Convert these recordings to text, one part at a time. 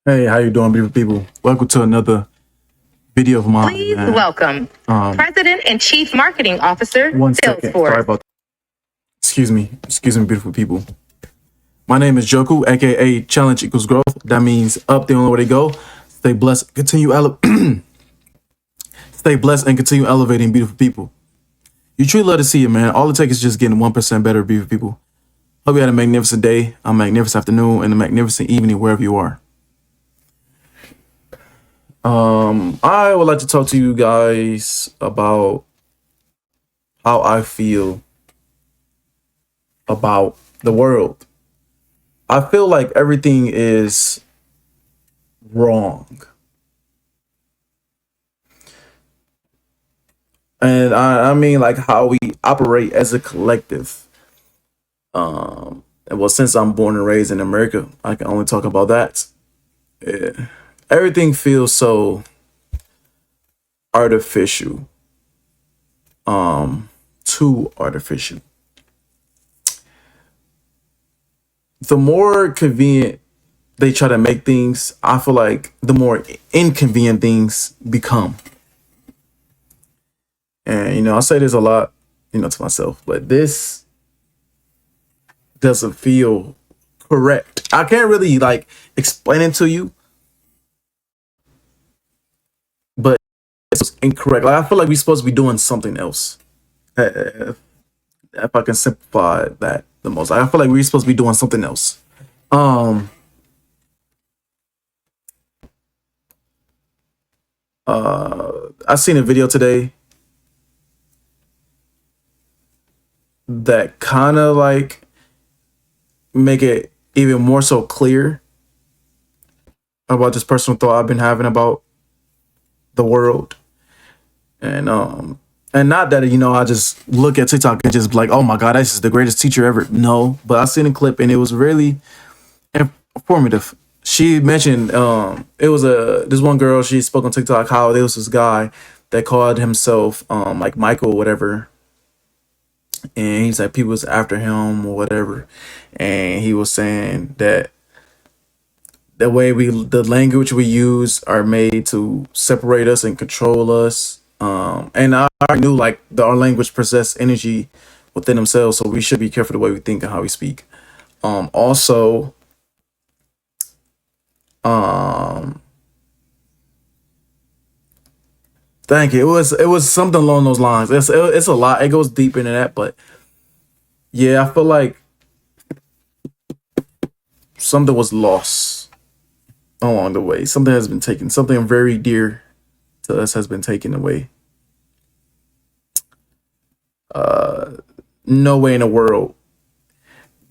Hey, how you doing, beautiful people? Welcome to another video of mine. Please welcome President and Chief Marketing Officer, One second. Sorry Salesforce. about that. Excuse me, beautiful people. My name is Joku, aka Challenge Equals Growth. That means up the only way to go. Stay blessed, stay blessed, and continue elevating, beautiful people. You truly love to see it, man. All it takes is just getting 1% better, beautiful people. Hope you had a magnificent day, a magnificent afternoon, and a magnificent evening wherever you are. I would like to talk to you guys about how I feel about the world. I feel like everything is wrong. And I mean like how we operate as a collective. Well, since I'm born and raised in America, I can only talk about that. Yeah. Everything feels so artificial. Too artificial. The more convenient they try to make things, I feel like the more inconvenient things become. And I say this a lot, to myself, but this doesn't feel correct. I can't really like explain it to you, but it's incorrect. Like I feel like we're supposed to be doing something else. If I can simplify that the most, I feel like we're supposed to be doing something else. I seen a video today that kind of like make it even more so clear about this personal thought I've been having about the world. And not that I just look at TikTok and just be like, oh my god, this is the greatest teacher ever. No, but I seen a clip and it was really informative. She mentioned it was this one girl, she spoke on TikTok how there was this guy that called himself like Michael whatever, and he's like people was after him or whatever, and he was saying that the language we use are made to separate us and control us. And I knew like our language possess energy within themselves, so we should be careful the way we think and how we speak. Also, thank you. It was something along those lines. It's a lot. It goes deep into that, but yeah, I feel like something was lost along the way. Something has been taken. Something very dear to us has been taken away. No way in the world.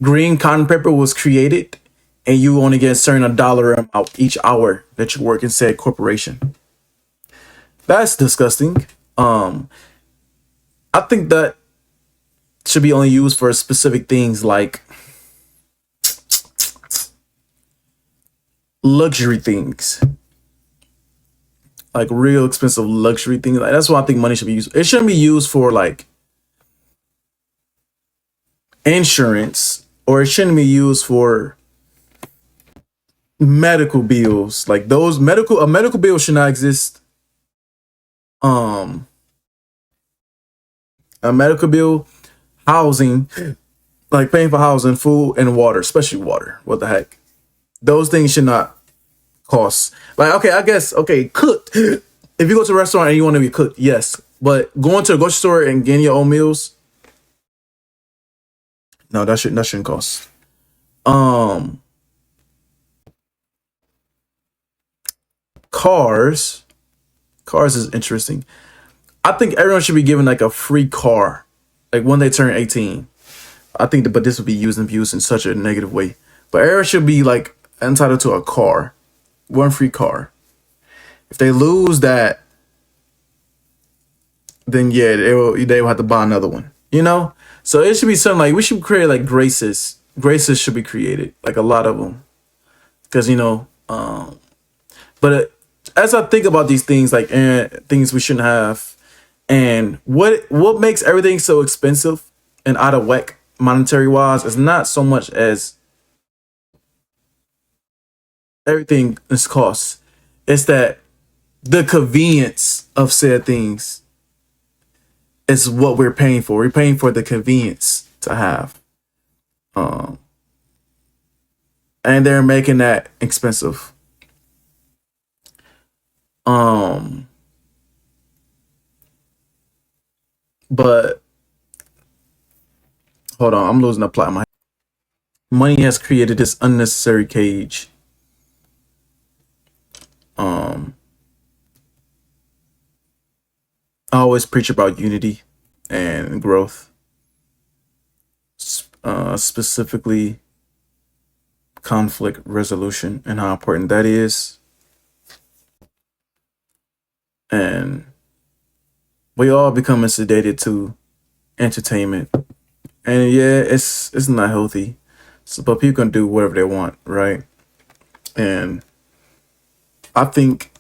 Green cotton paper was created, and you only get a certain dollar amount each hour that you work in said corporation. That's disgusting. I think that should be only used for specific things like luxury things, like real expensive luxury things. Like that's why I think money should be used. It shouldn't be used for like insurance, or it shouldn't be used for medical bills. Like a medical bill should not exist. A medical bill, housing, like paying for housing, food, and water, especially water. What the heck? Those things should not cost. Like, okay, I guess, okay, cooked. If you go to a restaurant and you want to be cooked, yes. But going to a grocery store and getting your own meals, no, that shouldn't cost. Cars. Cars is interesting. I think everyone should be given like a free car, like when they turn 18. I think but this would be used and abused in such a negative way. But everyone should be like entitled to a car, one free car. If they lose that, then yeah, they will have to buy another one. So it should be something like we should create like graces. Graces should be created, like a lot of them, because But as I think about these things, like things we shouldn't have, and what makes everything so expensive and out of whack monetary wise is not so much as everything is cost. It's that the convenience of said things is what we're paying for. We're paying for the convenience to have. Um, and they're making that expensive. Um, but hold on, I'm losing the plot. My money has created this unnecessary cage. Um, I always preach about unity and growth, specifically conflict resolution and how important that is. And we all becoming sedated to entertainment, and yeah, it's not healthy. So, but people can do whatever they want, right? And I think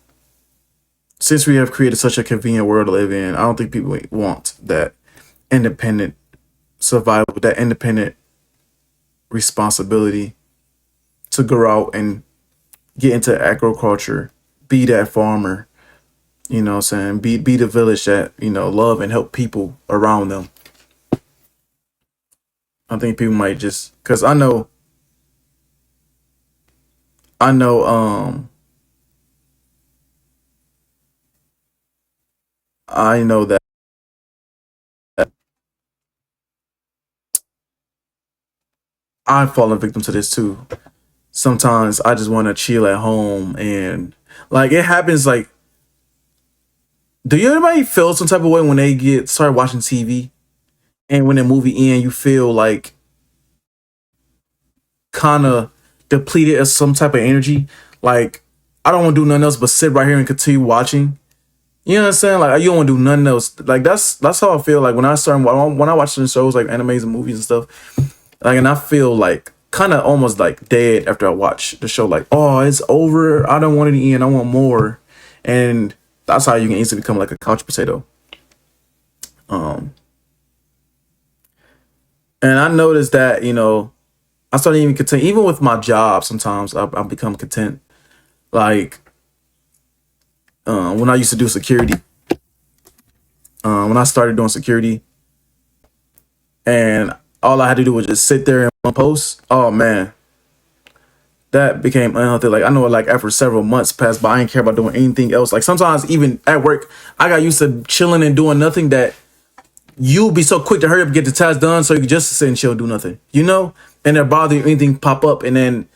since we have created such a convenient world to live in, I don't think people want that independent survival, that independent responsibility to go out and get into agriculture, be that farmer, you know what I'm saying? Be the village that, love and help people around them. I think people might just cause I know I know that I've fallen victim to this too. Sometimes I just want to chill at home and like it happens like do you anybody feel some type of way when they get started watching TV and when the movie end you feel like kind of depleted of some type of energy? Like I don't want to do nothing else but sit right here and continue watching. You know what I'm saying? Like you don't want to do nothing else. Like that's how I feel like when I watch some shows like animes and movies and stuff. Like and I feel like kind of almost like dead after I watch the show. Like oh, it's over. I don't want it to end. I want more. And that's how you can easily become like a couch potato. Um, and I noticed that I started even content even with my job. Sometimes I become content. Like when I used to do security. When I started doing security, and all I had to do was just sit there and post. Oh man, that became unhealthy. Like I know, like after several months passed by, I didn't care about doing anything else. Like sometimes even at work, I got used to chilling and doing nothing. That you'll be so quick to hurry up and get the task done, so you can just sit and chill, do nothing, and they're bothering anything pop up, and then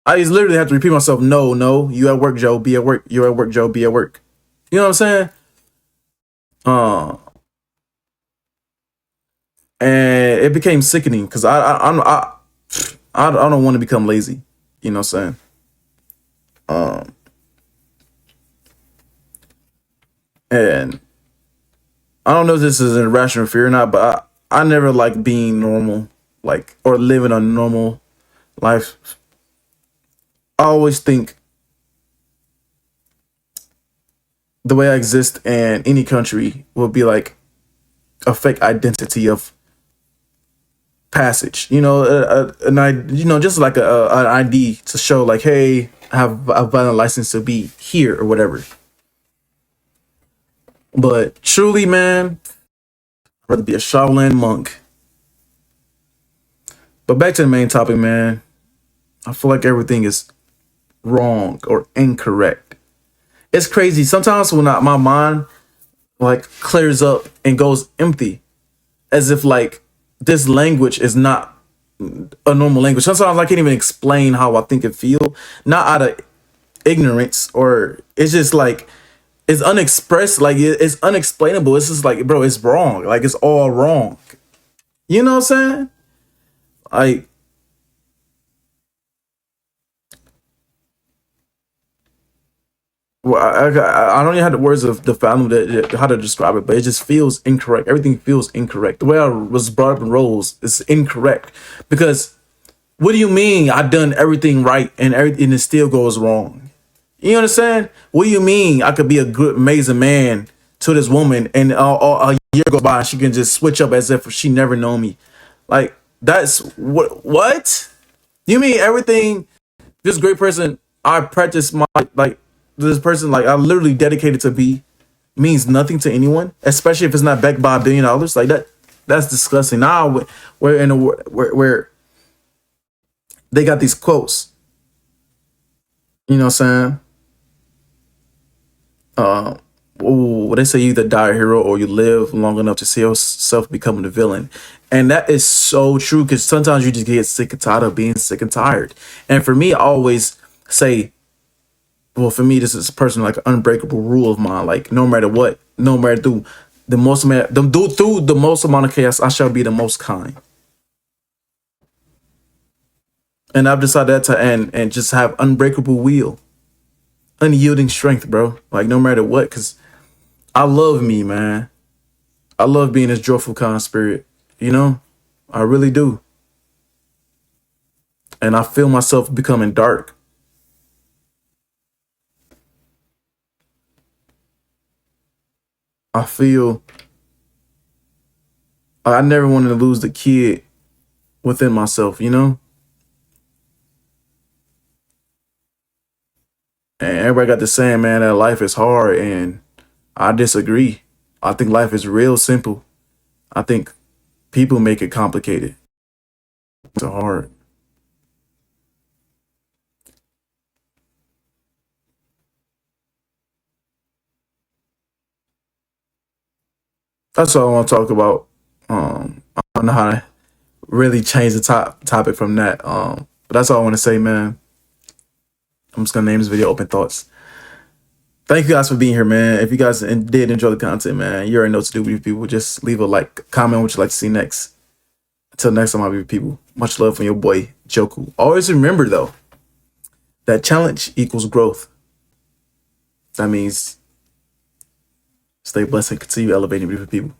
I just literally have to repeat myself. No, no, you at work, Joe. Be at work. You're at work, Joe. Be at work. You know what I'm saying? Uh, and it became sickening because I don't want to become lazy. You know what I'm saying? Um, and I don't know if this is an irrational fear or not, but I never like being normal, like or living a normal life. I always think the way I exist in any country will be like a fake identity of passage. And I, just like an ID to show, like, hey, I have a valid license to be here or whatever. But truly, man, I'd rather be a Shaolin monk. But back to the main topic, man. I feel like everything is wrong or incorrect. It's crazy. Sometimes when my mind like clears up and goes empty, as if like this language is not a normal language. Sometimes I can't even explain how I think and feel, not out of ignorance or it's just like it's unexpressed, like it's unexplainable. It's just like, bro, it's wrong. Like it's all wrong. You know what I'm saying? Like, well, I don't even have the words of the fathom that how to describe it, but it just feels incorrect. Everything feels incorrect. The way I was brought up in roles is incorrect because what do you mean I done everything right and everything it still goes wrong? You understand? What do you mean I could be a good, amazing man to this woman and a year goes by and she can just switch up as if she never known me? Like that's what? You mean everything? This great person I practice my like this person like I literally dedicated to be means nothing to anyone, especially if it's not backed by $1 billion. Like that, that's disgusting. Now we're in a where they got these quotes. You know what I'm saying? Oh, they say you either die a hero or you live long enough to see yourself becoming the villain. And that is so true because sometimes you just get sick and tired of being sick and tired. And for me, I always say, well, for me, this is personally like an unbreakable rule of mine. Like no matter what, no matter through the most amount, through the most amount of chaos, I shall be the most kind. And I've decided that to end and just have unbreakable will, unyielding strength, bro. Like no matter what, because I love me, man. I love being this joyful kind of spirit. You know, I really do. And I feel myself becoming dark. I feel I never wanted to lose the kid within myself, you know? And everybody got the saying, man, that life is hard. And I disagree. I think life is real simple. I think people make it complicated. It's hard. That's all I want to talk about. I don't know how to really change the topic from that. But that's all I want to say, man. I'm just gonna name this video "Open Thoughts." Thank you guys for being here, man. If you guys did enjoy the content, man, you already know what to do with you people. Just leave a like, comment what you'd like to see next. Until next time, I'll be with people. Much love from your boy Joku. Always remember though that challenge equals growth. That means stay blessed and continue elevating beautiful people.